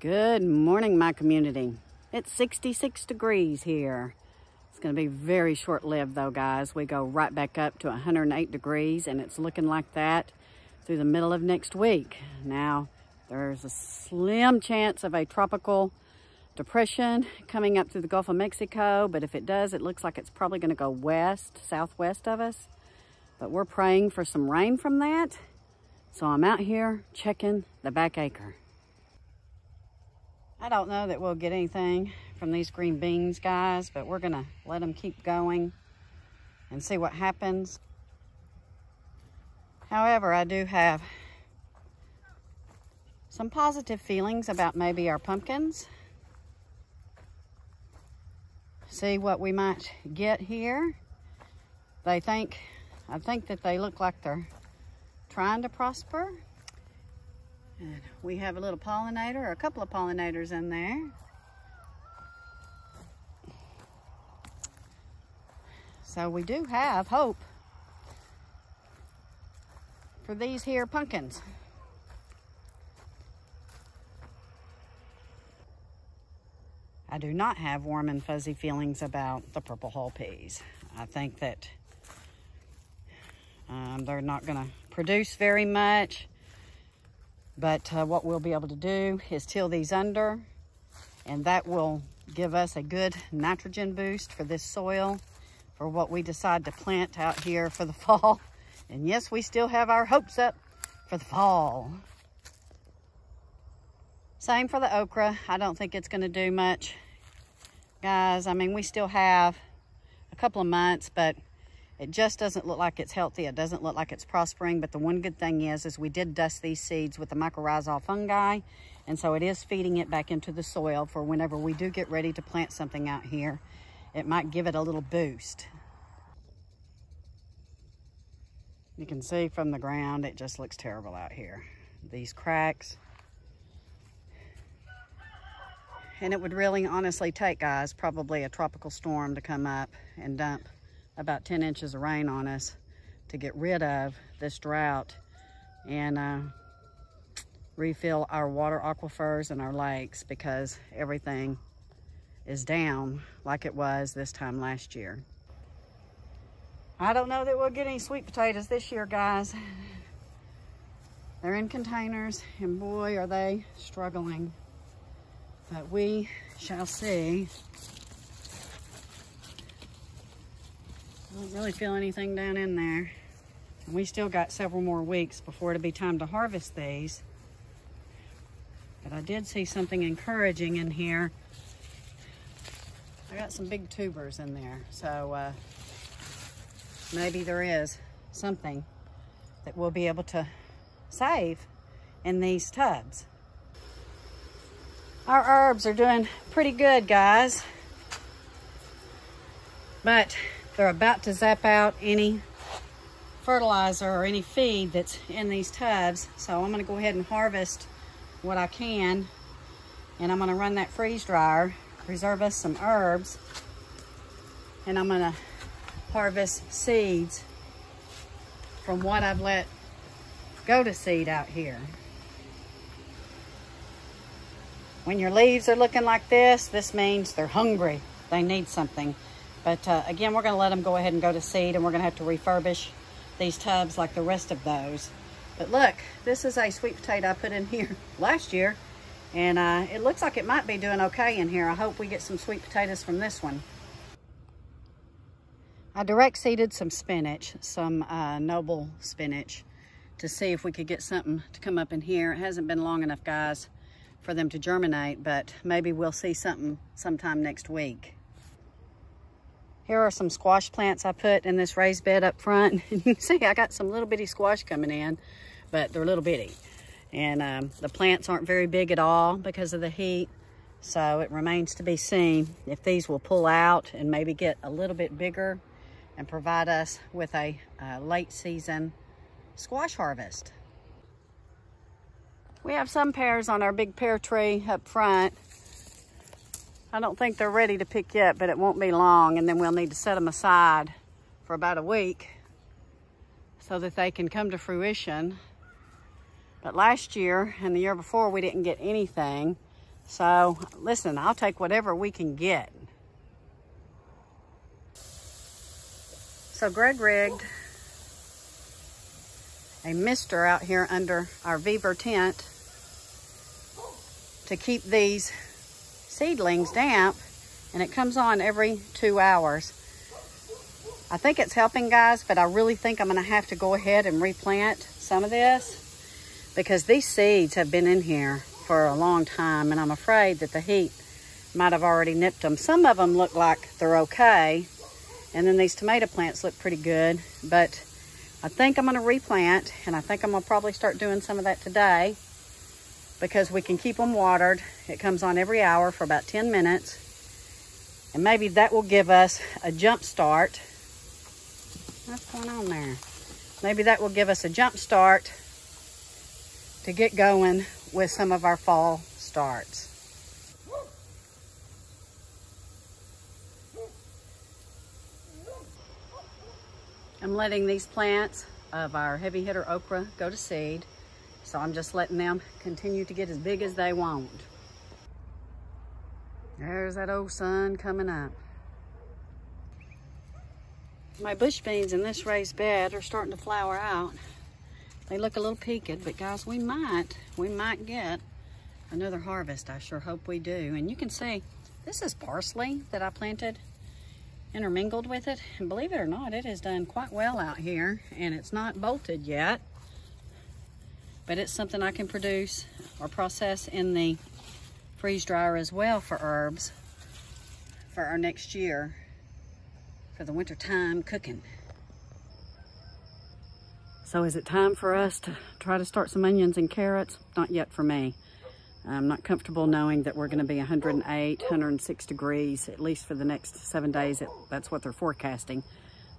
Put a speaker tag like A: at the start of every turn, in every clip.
A: Good morning, my community. It's 66 degrees here. It's going to be very short-lived though, guys. We go right back up to 108 degrees and it's looking like that through the middle of next week. Now, there's a slim chance of a tropical depression coming up through the Gulf of Mexico, but if it does, it looks like it's probably going to go west, southwest of us. But we're praying for some rain from that. So I'm out here checking the back acre. I don't know that we'll get anything from these green beans, guys, but we're gonna let them keep going and see what happens. However, I do have some positive feelings about maybe our pumpkins. See what we might get here. I think that they look like they're trying to prosper. And we have a little pollinator, or a couple of pollinators in there. So we do have hope for these here pumpkins. I do not have warm and fuzzy feelings about the purple hull peas. I think that they're not gonna produce very much. But what we'll be able to do is till these under, and that will give us a good nitrogen boost for this soil for what we decide to plant out here for the fall. And yes, we still have our hopes up for the fall. Same for the okra. I don't think it's going to do much, guys. I mean, we still have a couple of months, but it just doesn't look like it's healthy. It doesn't look like it's prospering. But the one good thing is we did dust these seeds with the mycorrhizal fungi. And so it is feeding it back into the soil for whenever we do get ready to plant something out here. It might give it a little boost. You can see from the ground, it just looks terrible out here. These cracks. And it would really honestly take, guys, probably a tropical storm to come up and dump about 10 inches of rain on us to get rid of this drought and refill our water aquifers and our lakes, because everything is down like it was this time last year. I don't know that we'll get any sweet potatoes this year, guys. They're in containers and boy, are they struggling. But we shall see. I don't really feel anything down in there. And we still got several more weeks before it'll be time to harvest these. But I did see something encouraging in here. I got some big tubers in there. So maybe there is something that we'll be able to save in these tubs. Our herbs are doing pretty good, guys. But they're about to zap out any fertilizer or any feed that's in these tubs. So I'm gonna go ahead and harvest what I can. And I'm gonna run that freeze dryer, preserve us some herbs. And I'm gonna harvest seeds from what I've let go to seed out here. When your leaves are looking like this means they're hungry. They need something. But again, we're going to let them go ahead and go to seed, and we're going to have to refurbish these tubs like the rest of those. But look, this is a sweet potato I put in here last year, and it looks like it might be doing okay in here. I hope we get some sweet potatoes from this one. I direct seeded some spinach, some noble spinach, to see if we could get something to come up in here. It hasn't been long enough, guys, for them to germinate, but maybe we'll see something sometime next week. Here are some squash plants I put in this raised bed up front. You can see I got some little bitty squash coming in, but they're little bitty. And the plants aren't very big at all because of the heat. So it remains to be seen if these will pull out and maybe get a little bit bigger and provide us with a late season squash harvest. We have some pears on our big pear tree up front. I don't think they're ready to pick yet, but it won't be long, and then we'll need to set them aside for about a week so that they can come to fruition. But last year and the year before, we didn't get anything. So listen, I'll take whatever we can get. So Greg rigged a mister out here under our VEVOR tent to keep these seedlings damp, and it comes on every 2 hours. I think it's helping, guys, but I really think I'm gonna have to go ahead and replant some of this because these seeds have been in here for a long time, and I'm afraid that the heat might have already nipped them. Some of them look like they're okay, and then these tomato plants look pretty good, but I think I'm gonna replant, and I think I'm gonna probably start doing some of that today because we can keep them watered. It comes on every hour for about 10 minutes, and maybe that will give us a jump start. What's going on there? Maybe that will give us a jump start to get going with some of our fall starts. I'm letting these plants of our heavy hitter okra go to seed. So I'm just letting them continue to get as big as they want. There's that old sun coming up. My bush beans in this raised bed are starting to flower out. They look a little peaked, but guys, we might get another harvest. I sure hope we do. And you can see, this is parsley that I planted intermingled with it, and believe it or not, it has done quite well out here, and it's not bolted yet, but it's something I can produce or process in the freeze dryer as well for herbs for our next year for the winter time cooking. So is it time for us to try to start some onions and carrots? Not yet for me. I'm not comfortable knowing that we're going to be 108, 106 degrees, at least for the next 7 days. That's what they're forecasting.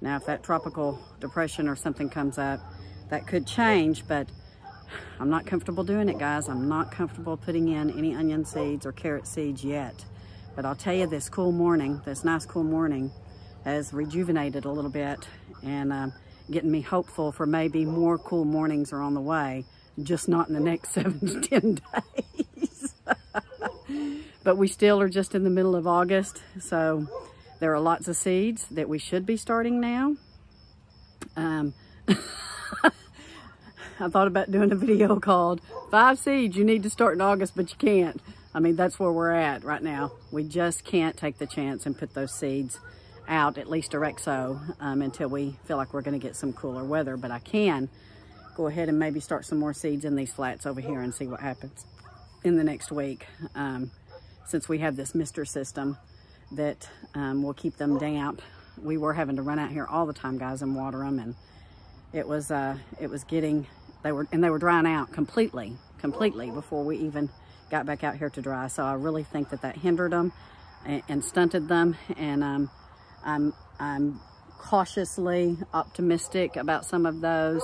A: Now, if that tropical depression or something comes up, that could change, but I'm not comfortable doing it, guys. I'm not comfortable putting in any onion seeds or carrot seeds yet. But I'll tell you, this cool morning, this nice cool morning, has rejuvenated a little bit and getting me hopeful for maybe more cool mornings are on the way, just not in the next 7 to 10 days. But we still are just in the middle of August, so there are lots of seeds that we should be starting now. I thought about doing a video called 5 seeds you need to start in August, but you can't. I mean, that's where we're at right now. We just can't take the chance and put those seeds out, at least direct sow, until we feel like we're going to get some cooler weather. But I can go ahead and maybe start some more seeds in these flats over here and see what happens in the next week, since we have this mister system that will keep them damp. We were having to run out here all the time, guys, and water them, and it was getting, they were drying out completely before we even got back out here to dry. So I really think that hindered them and stunted them, and I'm cautiously optimistic about some of those.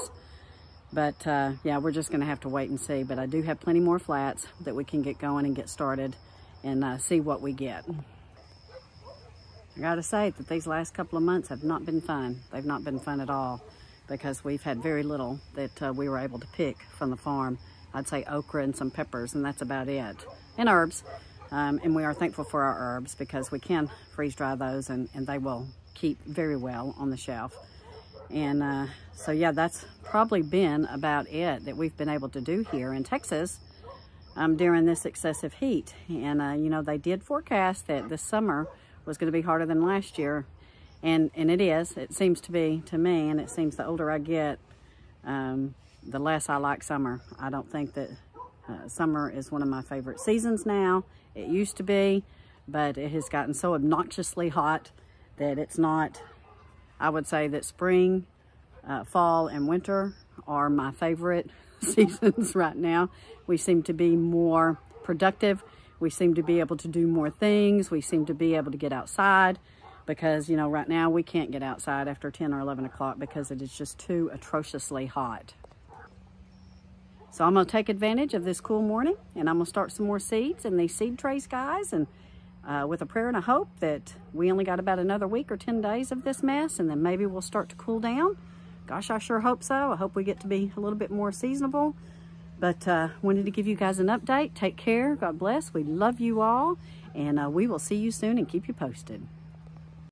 A: But yeah, we're just gonna have to wait and see. But I do have plenty more flats that we can get going and get started and see what we get. I gotta say that these last couple of months have not been fun. They've not been fun at all because we've had very little that we were able to pick from the farm. I'd say okra and some peppers, and that's about it. And herbs. And we are thankful for our herbs because we can freeze dry those and they will keep very well on the shelf. And so yeah, that's probably been about it that we've been able to do here in Texas during this excessive heat. And you know, they did forecast that this summer was going to be harder than last year, and it is. It seems to be to me, and it seems the older I get, the less I like summer. I don't think that summer is one of my favorite seasons now. It used to be, but it has gotten so obnoxiously hot that it's not. I would say that spring, fall, and winter are my favorite seasons right now. We seem to be more productive. We seem to be able to do more things. We seem to be able to get outside because, you know, right now we can't get outside after 10 or 11 o'clock because it is just too atrociously hot. So I'm going to take advantage of this cool morning, and I'm going to start some more seeds in these seed trays, guys, and with a prayer and a hope that we only got about another week or 10 days of this mess, and then maybe we'll start to cool down. Gosh, I sure hope so. I hope we get to be a little bit more seasonable. But wanted to give you guys an update. Take care. God bless. We love you all. And we will see you soon and keep you posted.